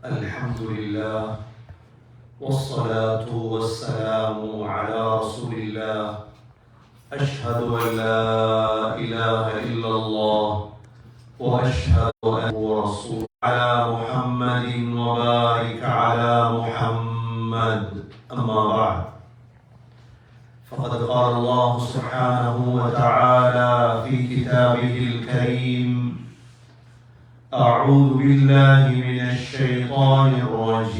الحمد لله والصلاة والسلام على رسول الله أشهد أن لا إله إلا الله وأشهد أنه رسول على محمد وبارك على محمد أما بعد فقد قال الله سبحانه وتعالى في كتابه الكريم أعوذ بالله من الشيطان الرجيم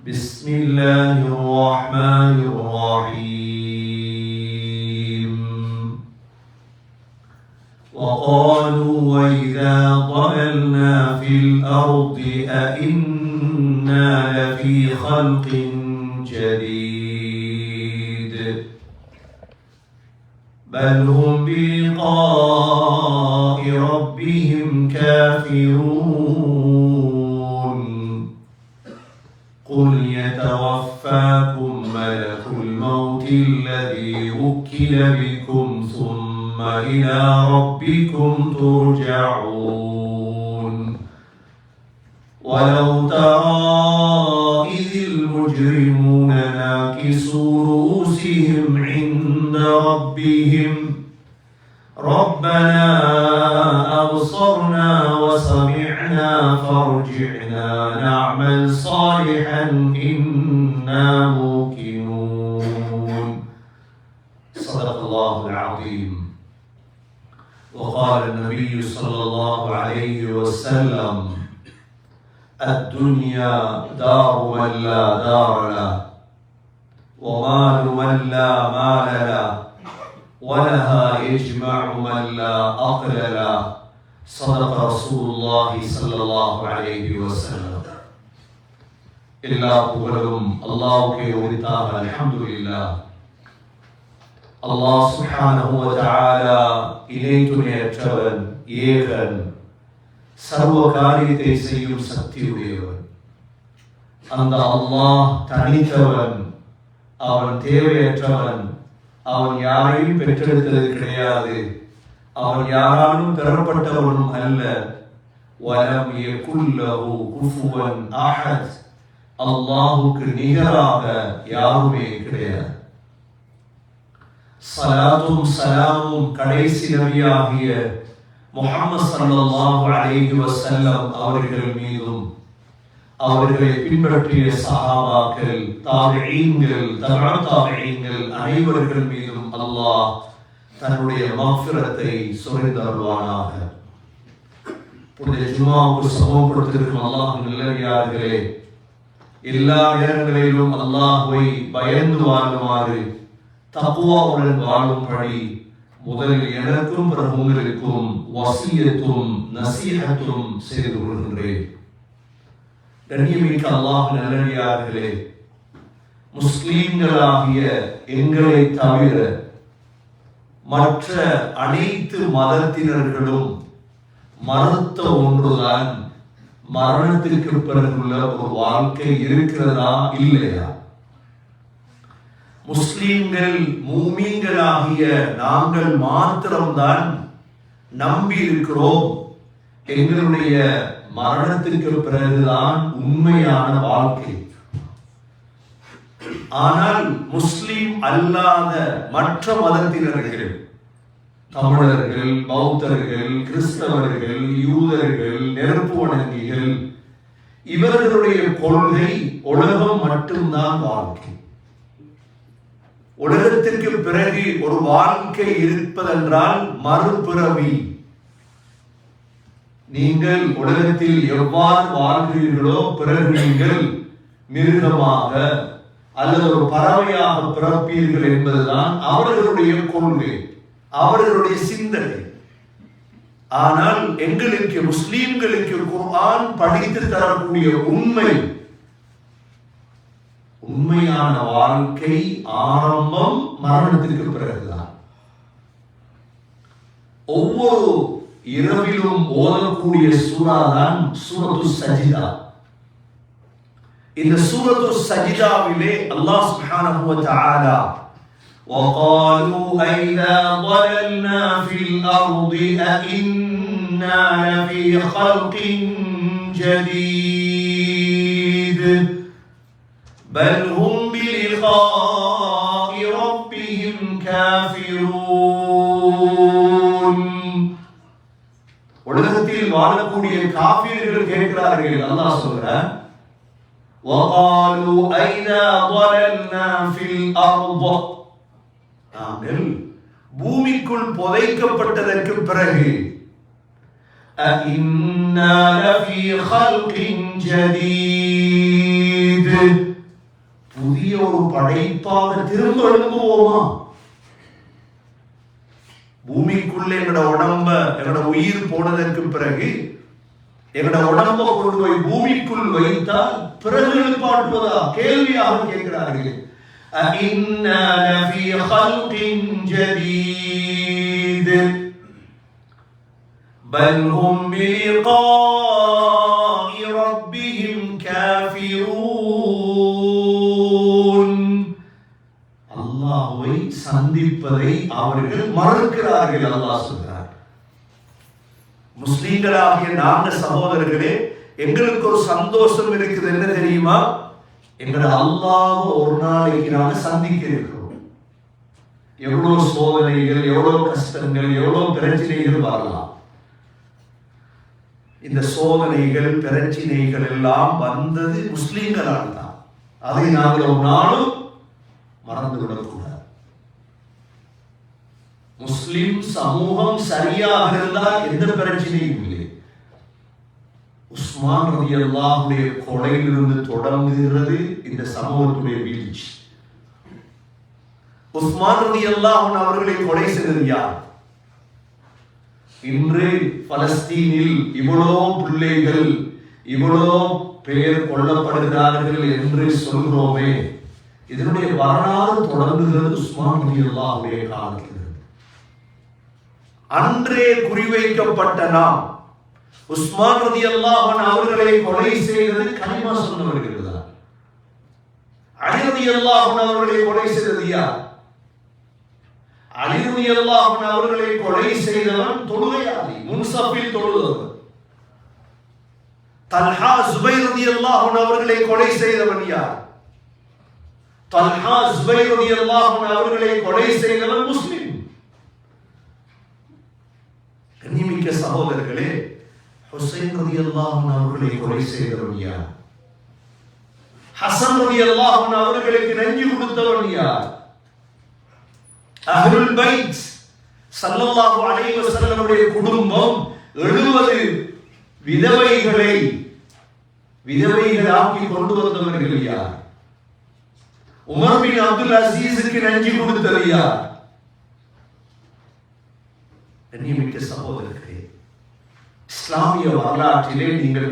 بسم الله الرحمن الرحيم وقالوا وإذا ضللنا في الأرض أئنا لفي خلق جديد بل هم بلقاء ربهم كافرون قل يتوفاكم ملك الموت الذي وكل بكم ثم إلى ربكم ترجعون ولو ترى إذ المجرمون ناكسوا رؤوسهم عند ربهم ربنا أبصرنا وسمعنا فارجعنا نعمل صالحا إنا موقنون صدق الله العظيم. وقال النبي صلى الله عليه وسلم الدنيا دار من لا دار له ومال من لا مال له ولها يجمع من لا أقل له صدق رسول الله صلى الله عليه وسلم. எல்லா புகழும் அல்லாஹ்வுக்கே உரித்தாக. அல்ஹம்துலில்லாஹ். அல்லாஹ் சுப்ஹானஹு வ தஆலா இணை துணையற்றவன், ஏகன், சர்வ காரியத்தை செய்யும் சக்தியுடையவன். அந்த அல்லாஹ் தனித்தவன், அவன் தேவையற்றவன், அவன் யாரையும் பெற்றெடுத்தது கிடையாது, அவன் யாராலும் பெறப்பட்டவனும் அல்ல. வலம் யகுல் லஹு குஃபுவன் அஹத், அல்லாஹ்வுக்கு நிகராக யாருமே கிடையாது. ஸலாத்தும் ஸலாமும் கடைசி நபியாகிய முஹம்மது ஸல்லல்லாஹு அலைஹி வஸல்லம் அவர்கள் மீதும் அவர்களை பின்பற்றிய சஹாபாக்கள், தாபிஈன்கள், தபஅ தாபிஈன்கள் அனைவர்கள் மீதும் அல்லாஹ் தன்னுடைய மக்ஃபிரத்தை சொரிந்தருள்வானாக. புனித ஜும்ஆவுக்கு சமூகப்படுத்தியிருக்கும் அல்லாஹ்வின் நல்லடியார்களே, எல்லா இடங்களிலும் அல்லாஹ்வை பயந்து வாழுமாறு, தக்வாவுடன் வாழும்படி முதலில் எனக்கும் பிறகு உங்களுக்கும் வசியத்தும் நசீஹத்தும் செய்து கொள்கின்றேன். கண்ணியமிக்க அல்லாஹ்வின் நல்லடியார்களே, முஸ்லிம்களாகிய எங்களை தவிர மற்ற அனைத்து மதத்தினர்களும் மறுத்த ஒன்றுதான் மரணத்திற்கு பிறகுள்ள ஒரு வாழ்க்கை இருக்கிறதா இல்லையா? முஸ்லிம்கள், மூமீன்களாகிய நாங்கள் மாத்திரம்தான் நம்பி இருக்கிறோம் எங்களுடைய மரணத்திற்கு பிறகுதான் உண்மையான வாழ்க்கை. ஆனால் முஸ்லிம் அல்லாத மற்ற மதத்தினர்கள், தமிழர்கள், பௌத்தர்கள், கிறிஸ்தவர்கள், யூதர்கள், நெருப்பு வணங்கிகள், இவர்களுடைய கொள்கை உலகம் மட்டும்தான் வாழ்க்கை. உலகத்திற்கு பிறகு ஒரு வாழ்க்கை இருப்பதென்றால் மறுபிறவி. நீங்கள் உலகத்தில் எவ்வாறு வாழ்கிறீர்களோ பிறகு நீங்கள் மிருகமாக அல்லது ஒரு பறவையாக பிறப்பீர்கள் என்பதுதான் அவர்களுடைய கொள்கை, அவர்களுடைய சிந்தனை. ஆனால் எங்களுக்கு முஸ்லிம்களுக்கு குர்ஆன் படித்து தரக்கூடிய உண்மையான வாழ்க்கை ஆரம்பம் மரணத்திற்கு பிறகுதான். ஒவ்வொரு இரவிலும் ஓதக்கூடிய சூரா தான் சூரத்து சஜிதா. இந்த சூரத்து சஜிதாவிலே அல்லாஹ் சுப்ஹானஹு வ தஆலா وقالوا أئذا ضللنا في الأرض أئنا إنا لفي خلق جديد بل هم بلقاء ربهم كافرون. உலகத்தில் வாழக்கூடிய காஃபிர்கள் கேட்கிறார்கள், அல்லாஹ் சொல்றான், وقالوا أئذا ضللنا في الأرض, நாங்கள் பூமிக்குள் புதைக்கப்பட்டதற்கு பிறகு أئنا لفي خلق جديد, புதிய ஒரு படைப்பாக திரும்ப எழும்புவோமா? பூமிக்குள்ள எங்களோட உடம்ப, எங்களோட உயிர் போனதற்கு பிறகு எங்களோட உடம்ப கொண்டு போய் பூமிக்குள் வைத்தால் பிறகு எழுப்பாட்டுவதா? கேள்வியாக கேட்கிறார்கள். أئنا لفي خلق جديد بل هم بلقاء ربهم كافرون. அல்லாஹ்வை சந்திப்பதை அவர்கள் மறுக்கிறார்கள். அல்லாஹ் சொல்றார், முஸ்லிம்களாகிய நாங்கள் சகோதரர்களே, எங்களுக்கு ஒரு சந்தோஷம் இருக்குது. என்ன தெரியுமா? எங்களை அல்லாஹ் ஒரு நாளைக்கு நாங்கள் சந்திக்க இருக்கிறோம். எவ்வளவு சோதனைகள், எவ்வளவு கஷ்டங்கள், எவ்வளவு பிரச்சனைகள் வரலாம். இந்த சோதனைகள் பிரச்சனைகள் எல்லாம் வந்தது முஸ்லிம்களால் தான். அதை நாங்கள் ஒரு நாளும் மறந்து விடக்கூடாது. முஸ்லிம் சமூகம் சரியாக இருந்தால் எந்த பிரச்சனையும் இல்லை. உஸ்மான் ரலியல்லாஹுடைய கொலையிலிருந்து தொடங்குகிறது இந்த சமூகத்துடைய வீழ்ச்சி. உஸ்மான் ரலியல்லாஹு அவர்களை கொலை செய்தது யார்? இன்று பலஸ்தீனில் இவ்வளோ பிள்ளைகள், இவ்வளோ பேர் கொல்லப்படுகிறார்கள் என்று சொல்கிறோமே, இதனுடைய வரலாறு தொடங்குகிறது உஸ்மான் ரலியல்லாஹுடைய காலத்தில். அன்றே குறிவைக்கப்பட்ட நாம் உஸ்மான் ரலியல்லாஹு அவர்களை கொலை செய்தது கலிமா சொன்னவர்கள் தான். அலி ரலியல்லாஹு அவர்களை கொலை செய்தது யார்? அலி ரலியல்லாஹு அவர்களை கொலை செய்தவன் தொழுகையாளி, முன்சஃபில் தொழுதவன். தல்ஹா ஜுபைர் ரலியல்லாஹு அவர்களை கொலை செய்தவன் யார்? தல்ஹா ஜுபைர் ரலியல்லாஹு அவர்களை கொலை செய்தவன் முஸ்லிம். கண்ணியமிக்க சகோதரர்களே, ஹுசைன் ரலியல்லாஹு அவர்களை கொலை செய்தவன் யார்? ஹசன் ரலியல்லாஹு அவர்களுக்கு நெஞ்சு கொடுத்தவன் யார்? அஹ்லுல் பைத் ஸல்லல்லாஹு அலைஹி வஸல்லமுடைய குடும்பம் 70 விதவைகளாக்கி கொண்டு வந்தவர்கள் யார்? உமர் பின் அப்துல் அசீஸுக்கு நெஞ்சு கொடுத்தது யார்? கண்ணியமிக்க சகோதரர்களே, இஸ்லாமிய வரலாற்றிலே நீங்கள்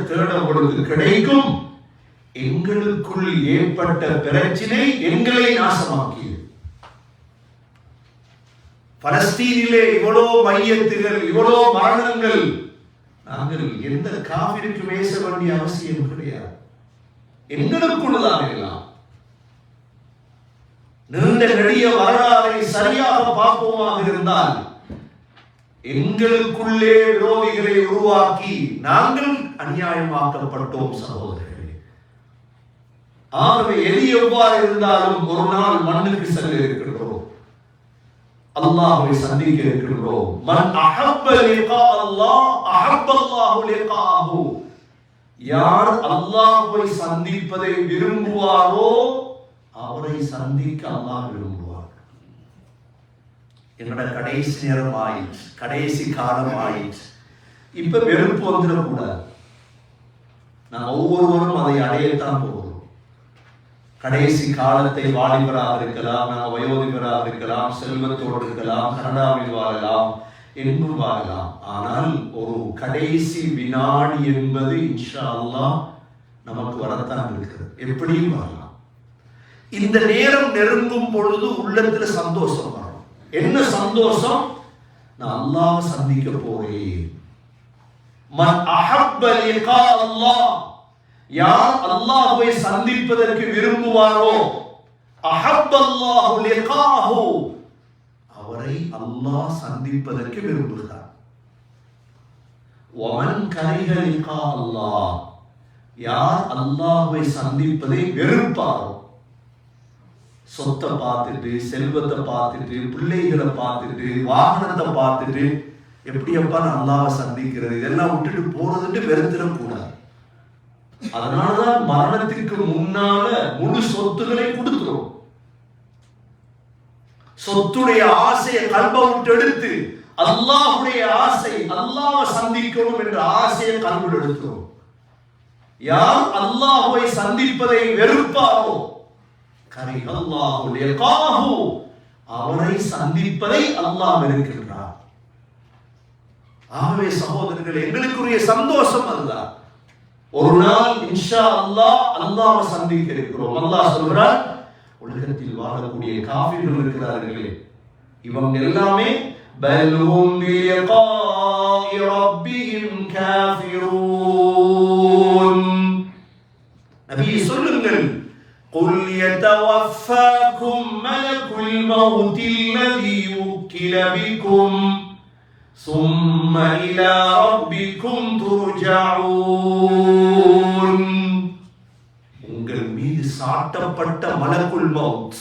தேட பொழுது கிடைக்கும் எங்களுக்குள் ஏற்பட்ட பிரச்சனை எங்களை நாசமாக்கியது. பலஸ்தீனிலே இவ்வளோ மையத்துகள், இவ்வளோ மரணங்கள், நாங்கள் எந்த காபிருக்கு பேச வேண்டிய அவசியம் கிடையாது. எங்களுக்குள்ளதான் எல்லாம். நீண்ட நெடிய வரலாறை சரியாக பார்ப்போமாக இருந்தால் எங்களுக்குள்ளே விரோதிகளை உருவாக்கி நாங்கள் அநியாயமாக்கப்பட்டோம் சகோதரர்களே. ஆகவே எது எவ்வாறு இருந்தாலும் ஒரு நாள் மண்ணுக்கு செல்ல இருக்கின்றோம், அல்லாஹ்வை சந்திக்க இருக்கின்றோம். மன் அஹப்ப லிகா அல்லாஹ் அஹப்ப அல்லாஹு லிகாஹு, யார் அல்லாஹ்வை சந்திப்பதை விரும்புவாரோ அவரை சந்திக்க அல்லாஹ் விரும்புவார். என்னோட கடைசி நேரம் ஆயிடுச்சு, கடைசி காலம் ஆயிடுச்சு. இப்ப வெறுப்பு வந்துடக்கூடாது. நான் ஒவ்வொருவரும் அதை அடையத்தான் போகிறோம். கடைசி காலத்தை வாலிபராக இருக்கலாம், நாம் வயோதிபராக இருக்கலாம், செல்வத்தோடு இருக்கலாம், கனடாவில் வாழலாம், எங்கும் வாழலாம். ஆனால் ஒரு கடைசி வினாடி என்பது இன்ஷா அல்லாஹ் நமக்கு வரத்தான் இருக்கிறது. எப்படியும் வரலாம். இந்த நேரம் நெருங்கும் பொழுது உள்ளத்துல சந்தோஷம் வரும். என்ன சந்தோஷம்? நான் அல்லாஹ் சந்திக்க போறேன். மன் அஹப்ப லிகா அல்லாஹ், யார் அல்லாஹ்வை சந்திப்பதற்கு விரும்புவாரோ அஹப்ப அல்லாஹு லிகாஹு, அவரை அல்லாஹ் சந்திப்பதற்கு விரும்புகிறார். வமன் கரிஹ லிகா அல்லாஹ், யார் அல்லாஹ்வை சந்திப்பதை வெறுப்பாரோ, சொத்தை பார்த்துட்டு, செல்வத்தை பார்த்துட்டு, பிள்ளைகளை பார்த்துட்டு, வாகனத்தை பார்த்துட்டு, எப்படியப்பா நான் அல்லாஹ்வை சந்திக்கிறது, இதெல்லாம் விட்டுட்டு போறதுட்டு வெறுத்திடக்கூடாது. அதனாலதான் மரணத்திற்கு முன்னால முழு சொத்துக்களை கொடுக்கிறோம். சொத்துடைய ஆசையை கல்பை விட்டு எடுத்து அல்லாஹ்வுடைய ஆசை, அல்லாஹ்வை சந்திக்கணும் என்ற ஆசையை கல்பில் எடுக்கிறோம். யார் அல்லாஹ்வை சந்திப்பதை வெறுப்பாரோ, கரிஹல்லாஹு லிகாஹு, அவரை சந்திப்பதை அல்லாஹ் வெறுக்கின்றார். ஆகவே சகோதரர்களே, எங்களுக்குரிய சந்தோஷம் அதுதான். ஒரு நாள் இன்ஷா அல்லாஹ் அல்லாஹ்வை சந்திக்க இருக்கிறோம். அல்லாஹ் சொல்றார், உலகத்தில் வாழக்கூடிய காஃபிர்கள் இருக்கிறார்களே, இவங்க எல்லாமே பல்ஹும் பிலிகாஇ ரப்பிஹிம் காஃபிரூன். நபி சொல்லுங்கள், குல் யதவஃபாக்கும் மலக்குல் மௌத் அல்லதி உக்கில பிக்கும் ثم إلى ربكم ترجعون. உங்கள் மீது சாட்டப்பட்ட மலக்குல் மௌத்,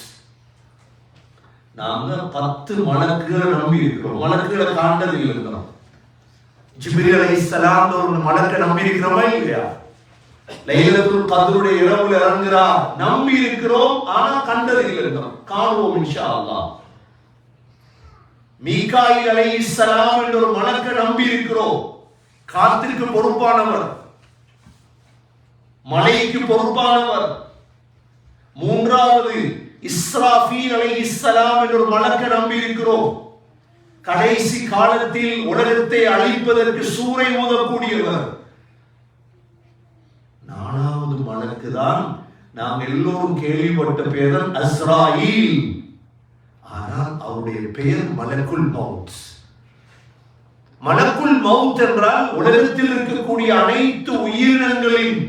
நாங்க 10 மலக்குகளை நம்பி இருக்கிறோம். மலக்குகளை காண்டது இருக்கிறோம். ஜிப்ரீல் அலைஹிஸ்ஸலாம் ஒரு மலக்கை நம்பி இருக்கிறோமா இல்லையா? லைலத்துல் கத்ருடைய இரவுல இறங்குறார், நம்பி இருக்கிறோம். ஆனா கண்டது இருக்கிறோம், காணுவோம் இன்ஷா அல்லாஹ். மீகாயில் அலைஹிஸ்ஸலாம் என்ற ஒரு மலக்கை நம்பி இருக்கிறோம். காத்திற்கு பொறுப்பானவர், மலைக்கு பொறுப்பானவர். மூன்றாவது இஸ்ராஃபீல் அலைஹிஸ்ஸலாம் என்ற ஒரு மலக்கை நம்பி இருக்கிறோம். கடைசி காலத்தில் உலகத்தை அழிப்பதற்கு சூறை ஊதக்கூடியவர். நாலாவது மலக்கு தான் நாம் எல்லோரும் கேள்விப்பட்ட பெயர் அஸ்ராயில். ஆனால் அவருடைய பெயர் மலக்குல் மௌத். மலக்குல் மௌத் என்றால் உலகத்தில் இருக்கக்கூடிய அனைத்து உயிரினங்களின்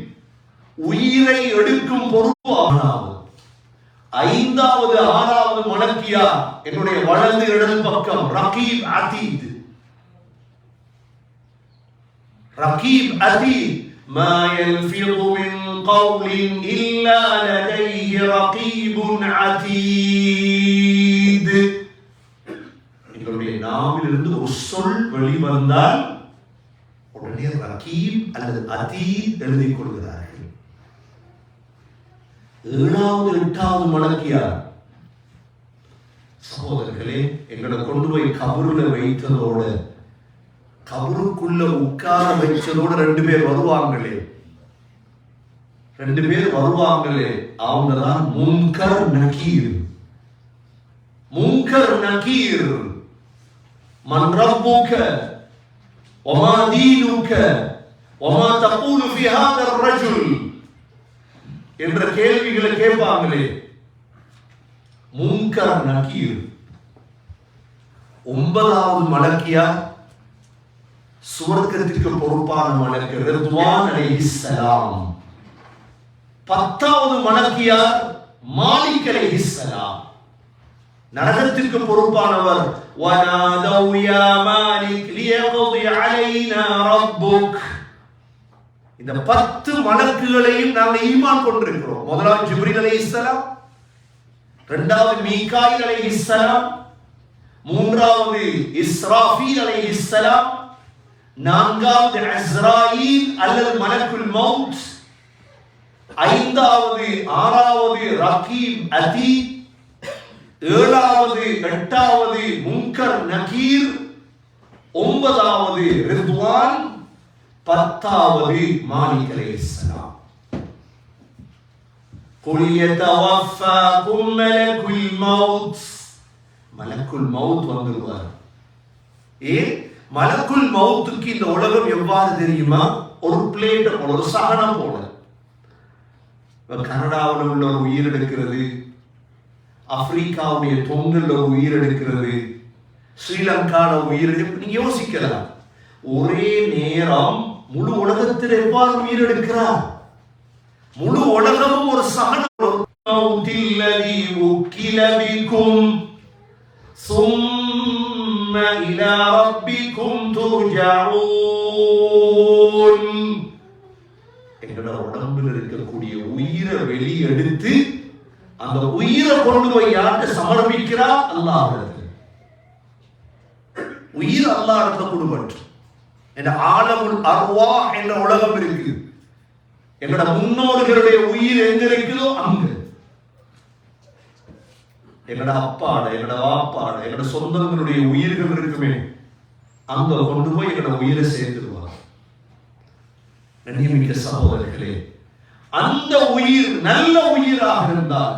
உயிரை எடுக்கும் பொறுப்பு அவனாகும். 5வது 6வது மலக்கியா என்னுடைய வலது இடது பக்கம் ரகீப் அதீத். ரகீப் அதீத், மா யல்ஃபிது மின் கௌலின் இல்லா லதைஹி ரகீபுன் அதீத். எங்களுடைய நாவிலிருந்து ஒரு சொல் வெளிவந்தால் உடனே ரகீப் அல்லது அதீத் எழுதிக் கொள்கிறார்கள். 7வது 8வது மலக்கியார் சகோதரர்களே, எங்களை கொண்டு போய் கபருல வைத்ததோட, கபருக்குள்ள உட்கார வைச்சதோட 2 பேர் வருவாங்களே, 2 பேர் வருவாங்களே, அவங்க தான் முன்கர் நகீர். முன்கர் நகீர், மன் ரப்புக வமா தீனுக வமா தகூலு ஃபீ ஹாதா الرجل என்ற கேள்விகளை கேட்பாங்களே, முன்கர் நகீர். 9வது மலக்கியா சுவர்க்கத்திற்கு பொறுப்பான மலக்கு ரித்வான் அலைஹிஸ்ஸலாம். 10வது மலக்கியா மாலிக் அலைஹிஸ்ஸலாம், நரகத்திற்கு பொறுப்பானவர். வனாதவ் யா மாலிக் லியக்தி அலைனா ரப்புக். இந்த 10 மலக்குகளையும் நாங்கள் ஈமான் கொண்டிருக்கிறோம். முதலாவது ஜிப்ரீல் அலைஹிஸ்ஸலாம், 2வது மீகாயில் அலைஹிஸ்ஸலாம், 3வது இஸ்ராஃபீல் அலைஹிஸ்ஸலாம், 4வது அஸ்ராயில் அல்லது மலக்குல் மௌத், 5வது 6வது ரகீப் அதீத், 7வது 8வது முன்கர் நகீர், 9வது ரித்வான், 10வது மாலிக் அலைஹிஸ்ஸலாம். குல் யதவஃபாக்கும் மலக்குல் மௌத். மலக்குல் மௌத் வந்துருவார். மலக்குல் மௌத்துக்கு இந்த உலகம் எவ்வாறு தெரியுமா? ஒரு பிளேட் போல, ஒரு சகனம் போல. கனடாவில் உள்ள ஒரு உயிர் எடுக்கிறது, ஆப்பிரிக்காவுடைய தொங்கல்ல ஒரு உயிர் எடுக்கிறது, ஸ்ரீலங்கால உயிர் எடுக்க. நீங்க யோசிக்கலாம், ஒரே நேரம் முழு உலகத்தில் எவ்வாறு உயிர் எடுக்கிறார்? முழு உலகமும் ஒரு சகனம். ثم சும்ம இலா ரப்பிக்கும் துர்ஜஊன். எங்களோட உடம்பில் இருக்கக்கூடிய உயிரை வெளியெடுத்து அந்த உயிரை கொண்டு போய் யார்கிட்ட சமர்ப்பிக்கிறா? அல்லாஹ். உயிர் அல்லாஹ் இடத்துல கொடுபட்டு என்ற ஆலமுல் அர்வாஹ் என்ற உலகம் இருக்கு. எங்களோட முன்னோர்களுடைய உயிர் எங்க இருக்குதோ அங்க, எங்களோட அப்பாட, எங்களோட வாப்பாட, எங்களோட சொந்தங்களுடைய உயிர்கள் இருக்குமே, அங்க கொண்டு போய் எங்களோட உயிரை சேர்த்துருவாங்க. கண்ணியமிக்க சகோதரர்களே, அந்த உயிர் நல்ல உயிராக இருந்தால்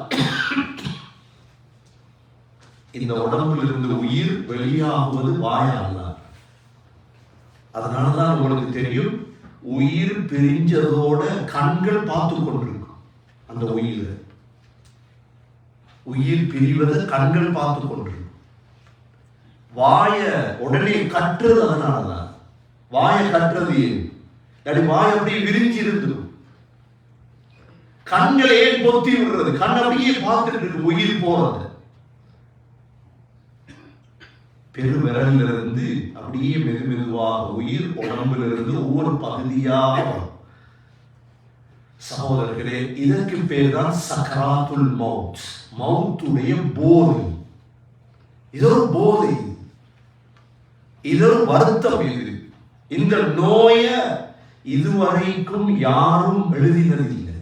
இந்த உடம்பில் இருந்து உயிர் வெளியாகுவது வாயால். அதனாலதான் உங்களுக்கு தெரியும், உயிர் பிரிஞ்சதோட கண்கள் பார்த்து கொண்டிருக்கும். அந்த உயிர் பிரிவதை கண்கள் பார்த்து கொண்டிருக்கும். வாய உடனே கட்டுறது அதனாலதான். வாய கட்டுறது ஏன்? வாய் அப்படியே விரிஞ்சு இருந்துடும். கண்களை ஏன் பொத்தி விடுறது? கண் அப்படியே பார்த்துட்டு இருக்கு உயிர் போறது. பெருவிரலிலிருந்து அப்படியே மெது மெதுவாக உயிர் உடம்பிலிருந்து ஒவ்வொரு பகுதியாக வரும். சகோதரர்களே, இதற்கு பேர் தான் சக்கராத்துல் மவுத், மவுத்துடைய போதை. இது ஒரு போதை, இது ஒரு வருத்தம். இது இந்த நோய இதுவரைக்கும் யாரும் எழுதினதில்லை.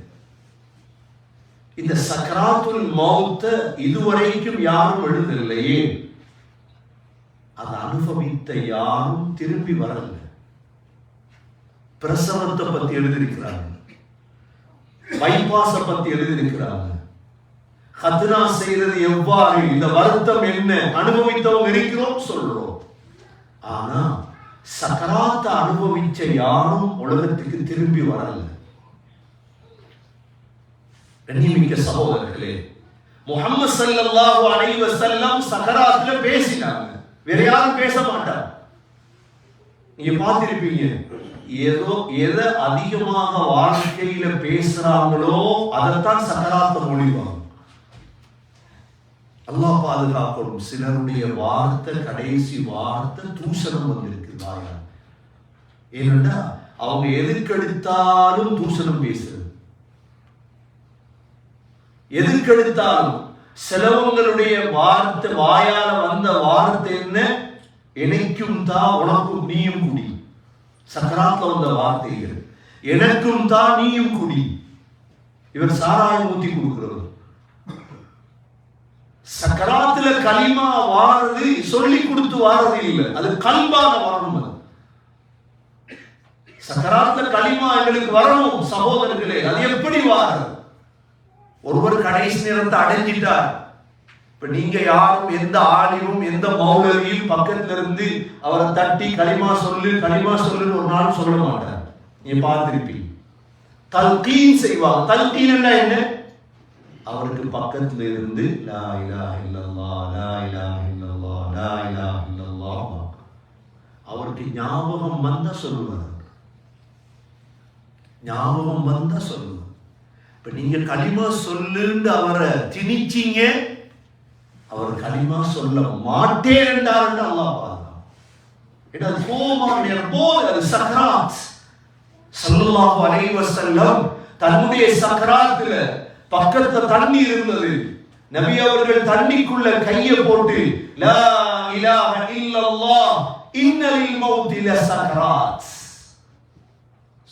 இந்த சக்கராத்துல் மவுத்த இதுவரைக்கும் யாரும் எழுதலையே. அதை அனுபவித்த யாரும் திரும்பி வரல. பிரசவத்தை பத்தி எழுதியிருக்கிறாங்க, பைபாஸை பத்தி எழுதியிருக்கிறாங்க, ஹத்னா செய்யறது எவ்வாறு, இந்த வருத்தம் என்ன அனுபவித்தவங்க இருக்கிறோம் சொல்றோம். ஆனா சக்கராத்தை அனுபவிச்ச யாரும் உலகத்துக்கு திரும்பி வரல. கண்ணியமிக்க சகோதரர்களே, முஹம்மது ஸல்லல்லாஹு அலைஹி வஸல்லம் சக்கராத்துல பேசினாங்க, வேற யாரும் பேச மாட்டார். நீங்க பார்த்திருப்பீங்க, ஏதோ எதை அதிகமாக வாழ்க்கையில பேசுறாங்களோ அதைத்தான் சக்கராத்த மொழிவாங்க. அல்லாஹ் பாதுகாக்கணும். சிலருடைய வார்த்தை, கடைசி வார்த்தை தூஷணம் வந்திருக்கு வாயா. ஏனென்றா அவங்க எதுக்கெடுத்தாலும் தூஷணம் பேசுறது, எதுக்கெடுத்தாலும். சிலவங்களுடைய வார்த்தை, வாயால வந்த வார்த்தை என்ன? எனக்கும் தான் உனக்கும் நீயும் குடி. சக்கராத்துல வந்த வார்த்தைகள் எனக்கும் தான் நீயும் குடி. இவர் சாராயம் ஊத்தி கொடுக்கிறது. சக்கராத்துல கலிமா வாரது சொல்லி கொடுத்து வாரது இல்லை, அது கல்பாக வரணும். சக்கராத்துல கலிமா எங்களுக்கு வரணும் சகோதரர்களே. அது எப்படி வாரது? ஒருவர் கடைசி நேரத்தை அடைஞ்சிட்டார். இப்ப நீங்க யாரும் எந்த ஆலிமும் எந்த மௌலவியும் பக்கத்துல இருந்து அவரை தட்டி களிமா சொல்லுன்னு ஒரு நாள் சொல்ல மாட்டார். நீ பார்த்திருப்பீங்க, தல்கீன் செய்வாங்க. தல்கீன் என்ன? அவருக்கு பக்கத்துல இருந்து லா இலாஹ இல்லல்லாஹ், லா இலாஹ இல்லல்லாஹ், லா இலாஹ இல்லல்லாஹ். அவருக்கு ஞாபகம் வந்தா சொல்லுவார், ஞாபகம் வந்தா சொல்லுவார். இப்ப நீங்க களிமா சொல்லுன்னு அவரை திணிச்சீங்க, அவர் களிமா சொல்ல மாட்டேன் என்றார். அல்லாஹ் சக்கராத். ஸல்லல்லாஹு அலைஹி வஸல்லம் தன்னுடைய சக்கராத்துல பக்கத்துல தண்ணி இருந்தது. நபி அவர்கள் தண்ணிக்குள்ள கையை போட்டு லா இலாஹ இல்லல்லாஹ் இன்னலில் மௌத்தி லசக்கராத்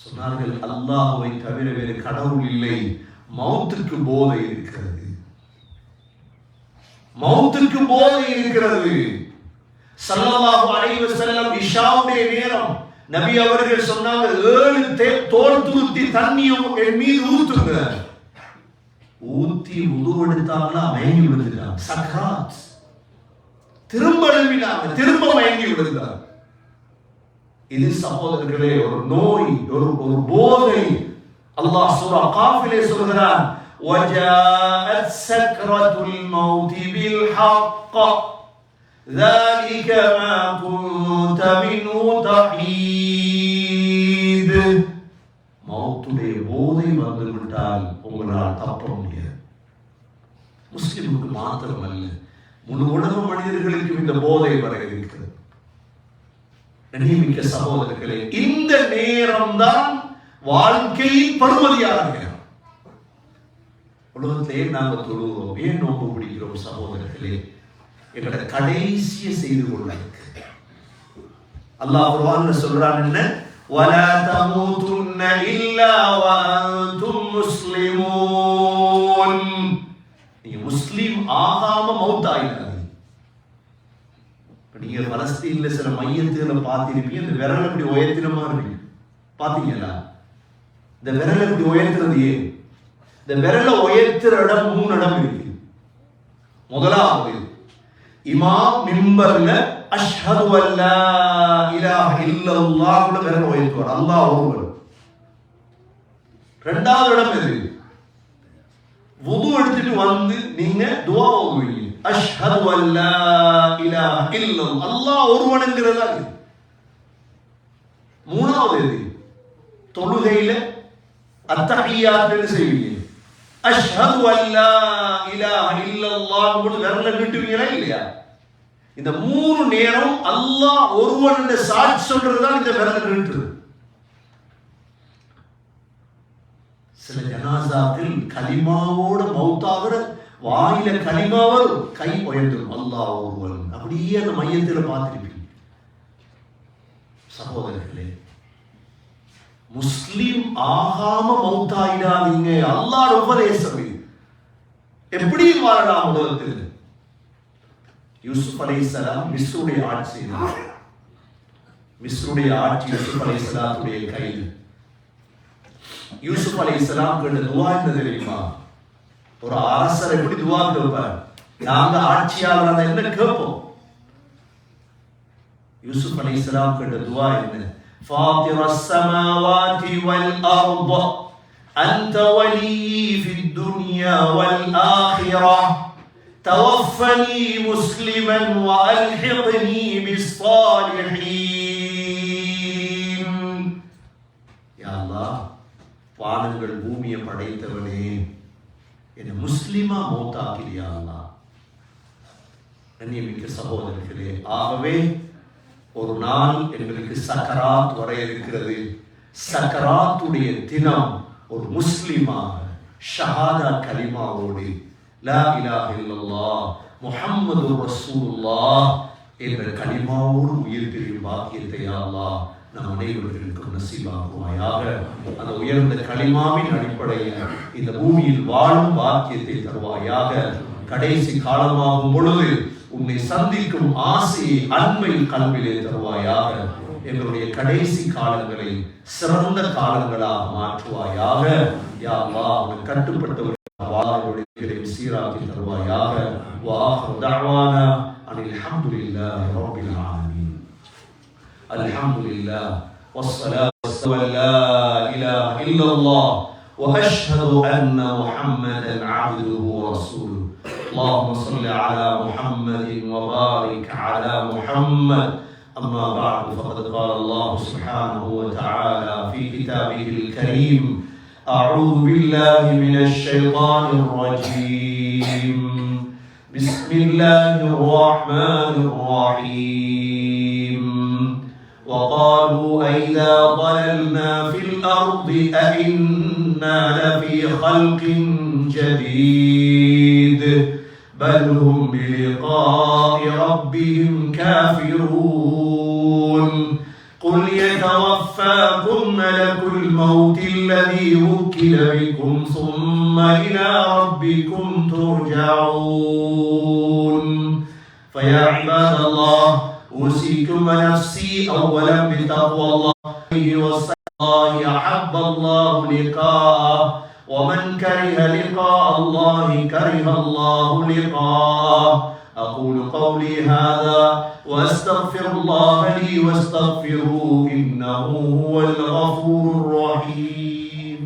சொன்னார்கள். அல்லாஹ்வை தவிர வேறு கடவுள் இல்லை, மௌத்துக்கு போதை இருக்கிறது, மௌத்துக்கு போதை இருக்கிறது. ஸல்லல்லாஹு அலைஹி வஸல்லம் இஷாவுடைய நேரம் நபி அவர்கள் சொன்னாங்க, 7 தோல் துருத்தி தண்ணியும் என் மீது ஊத்துங்க. ஊத்தி உது எடுத்தாங்களா மயங்கி விழுந்துட்டாங்க. சக்கராத். திரும்ப எழுப்பினாங்க, திரும்ப மயங்கி விழுந்தாங்க. இது சகோதரர்களே ஒரு நோய், ஒரு போதை. அல்லாஹ் சூரா காஃபிலே சொல்கிறான், وَجَاءَتْ سَكْرَةُ الْمَوْتِ بِالْحَقِّ ذَلِكَ مَا كُنْتَ مِنْهُ تَحِيدُ. மௌத்துடைய போதை வந்துவிட்டால் உங்களால் தப்ப முடியாது. முஸ்லிமுக்கு மாத்திரமல்ல, முழு உலக மனிதர்களுக்கும் இந்த போதை வர இருக்கிறது. கண்ணியமிக்க சகோதரர்களே, இந்த நேரம்தான் வாழ்க்கையின் பருமதியான நேரம். உலகத்திலே நாங்கள் தொழுகிறோம், ஏன் நோக்கு பிடிக்கிறோம் சகோதரர்களே? எங்களோட கடைசியை செய்து கொள்ள அல்லாஹ் குர்ஆன்ல சொல்றான், என்ன வலா தமூதுன்ன இல்லா வஅன்தும் முஸ்லிமூன். நீங்க முஸ்லிம் ஆகாம மௌத் ஆயிடாதீங்க. நீங்க பலஸ்தீன்ல சில மையத்துல பார்த்திருப்பீங்க, இந்த விரல் இப்படி உயர்த்தின மாதிரி இருக்கு, பாத்தீங்களா? இந்த விரல் இப்படி உயர்த்துறது ஏன்? இந்த விரல உயர்த்துற இடம் 3 இடம் இருக்கு. முதலாவது இமாம் மிம்பர்ல அஷ்ஹது அல்லா இலாஹ இல்லல்லாஹ் விரல உயர்த்துவார், அல்லாஹ் ஒருவர். இரண்டாவது இடம் எது? வுது எடுத்துட்டு வந்து நீங்க துஆ ஓதுவீங்க, அஷ்ஹது அல்லா இலாஹ இல்லல்லாஹ், அல்லாஹ் ஒருவன்ங்கிறதா இது. மூணாவது எது? தொழுகையில அத்தஹியாத் செய்வீங்க, அஷ்ஹது அல்லா இலாஹ இல்லல்லாஹ் விரல நீட்டுவீங்களா இல்லையா? இந்த 3 நேரம் அல்லாஹ் ஒருவன் என்ற சாட்சி சொல்றதுதான் இந்த விரல நீட்டுறது. சில ஜனாசாக்கள் கலிமாவோட மௌத்தாகிற, வாயில கலிமா வரும், கை உயர்த்தும், அல்லாஹ் ஒருவன். அப்படியே அந்த மையத்தில் பார்த்திருப்பீங்க. சகோதரர்களே, முஸ்லிம் ஆகாம மௌத்தாயிடாதீங்க, அல்லாஹ் உபதேசம். எப்படி வாழலாம் உலகத்தில்? யூசுப் அலைஹிஸ்ஸலாம் மிஸ்ருடைய ஆட்சி செய்தார். மிஸ்ருடைய ஆட்சி யூசுப் அலைஹிஸ்ஸலாத்துடைய கையில். யூசுப் அலைஹிஸ்ஸலாம் கேட்ட துஆ என்ன தெரியுமா? ஒரு அரசர் எப்படி துஆ கேட்பார்? நாங்க ஆட்சியாளர் என்ன கேட்போம்? யூசுப் அலைஹிஸ்ஸலாம் கேட்ட துஆ என்ன? فاطر السماوات والأرض أنت ولي في الدنيا والآخرة توفني مسلما وألحقني بالصالحين. يا الله, வானங்கள் பூமியை படைத்தவனே, என்னை முஸ்லிமா மௌத்தாக்கிறியா அல்லாஹ். கண்ணியமிக்க சகோதரர்களே, ஆகவே ஒரு நாள் எங்களுக்கு சக்கராத் வர இருக்கிறது. சக்கராத்துடைய தினம் ஒரு முஸ்லிமாக ஷஹாதா கலிமாவோடு லா இலாஹ இல்லல்லாஹ் முஹம்மது ரசூலுல்லாஹ் என்ற கலிமாவோடு உயிர் பிரியும் பாக்கியத்தை அல்லாஹ் நம் அனைவர்களுக்கும் நசீபாக்குவாயாக. அந்த உயர்ந்த கலிமாவின் அடிப்படையில் இந்த பூமியில் வாழும் பாக்கியத்தை தருவாயாக. கடைசி காலமாகும் பொழுது உன்னை சந்திக்கும் ஆசையை அன்பை கல்விலே தருவாயாக. எங்களுடைய கடைசி காலங்களை சிறந்த காலங்களாக மாற்றுவாயாக. யா அல்லாஹ், உனக்கு கட்டுப்பட்டவர்கள் வாழ்வுடைய சீராக்கி தருவாயாக. வஆஹிரு தஅவானா அனில் ஹம்துலில்லாஹி ரப்பில் ஆலமீன். அல்ஹம்துலில்லாஹ் வஸ்ஸலாத்து வஸ்ஸலாமு லா இலாஹ இல்லல்லாஹ் வ அஷ்ஹது அன்ன முஹம்மதன் அப்துஹு வ ரசூலுஹு. اللهم صل على محمد وبارك على محمد. أما بعد، فقد قال الله سبحانه وتعالى في كتابه الكريم: أعوذ بالله من الشيطان الرجيم. بسم الله الرحمن الرحيم. وقالوا أئذا ضللنا في الأرض أئنا لفي خلق جديد بل هم بلقاء ربهم كافرون. قل يتوفاكم ملك الموت الذي وكل بكم ثم إلى ربكم ترجعون. فيا عباد الله، أوصيكم ونفسي أولا بتقوى الله والصلاة. أحب الله لقاءه، ومن كره لقاء الله كره الله لقاءه. أقول قولي هذا وأستغفر الله لي واستغفروه إنه هو الغفور الرحيم.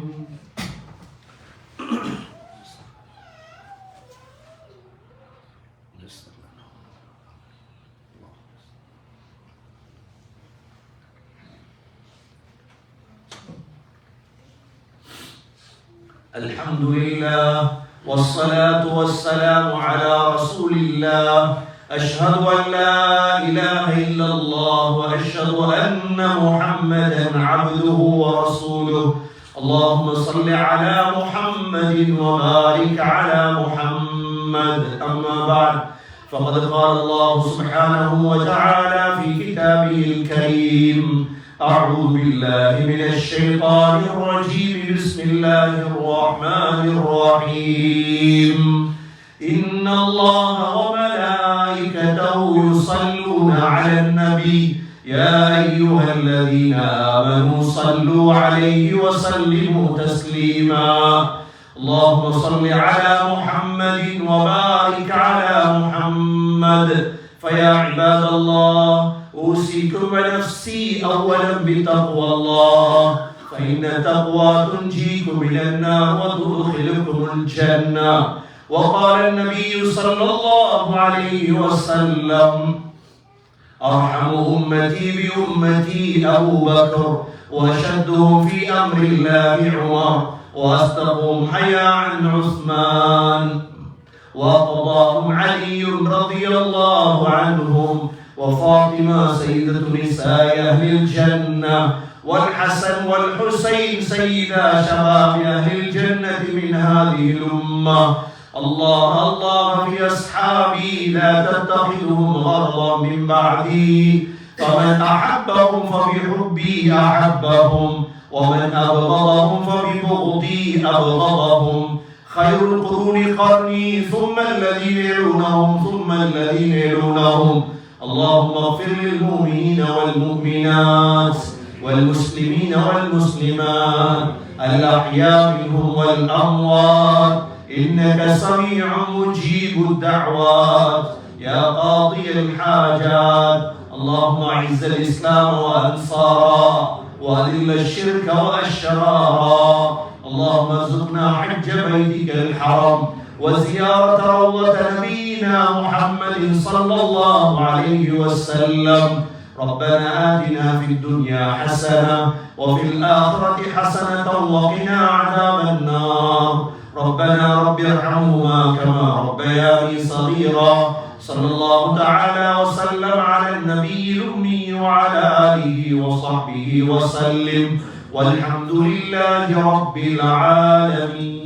الحمد لله والصلاة والسلام على رسول الله أشهد أن لا إله إلا الله وأشهد أن محمدا عبده ورسوله اللهم صل على محمد وبارك على محمد أما بعد فقد قال الله سبحانه وتعالى في كتابه الكريم أعوذ بالله من الشيطان الرجيم بسم الله الرحمن الرحيم إن الله وملائكته يصلون على النبي يا أيها الذين آمنوا صلوا عليه وسلموا تسليما اللهم صل على محمد وبارك على محمد فيا عباد الله أوصيكم ونفسي أولا بتقوى الله فإن التقوى تنجيكم من النار وتدخلكم الجنة وقال النبي صلى الله عليه وسلم أرحم أمتي بأمتي أبو بكر وأشدهم في أمر الله عمر وأصدقهم حياء عثمان وقضاهم علي رضي الله عنهم وفاطمة سيدة نساء أهل الجنة والحسن والحسين سيدا شباب أهل الجنة من هذه الأمة الله الله في أصحابي لا تتخذهم غرضا من بعدي فمن أحبهم فبحبي أحبهم ومن أبغضهم فببغضي أبغضهم خير القرون قرني ثم الذين يلونهم ثم الذين يلونهم اللهم اغفر للمؤمنين والمؤمنات والمسلمين والمسلمات الأحياء منهم والأموات إنك سميع مجيب الدعوات يا قاضي الحاجات اللهم أعز الإسلام وأنصاره وأذل الشرك والشرارا اللهم ارزقنا حج بيتك الحرم وزيارة روضة نبينا محمد صلى الله عليه وسلم ربنا آتنا في الدنيا حسنة وفي الآخرة حسنة وقنا عذاب النار ربنا رب ارحمهما كما ربياني صغيرا صلى الله تعالى وسلم على النبي الأمي وعلى آله وصحبه وسلم والحمد لله رب العالمين.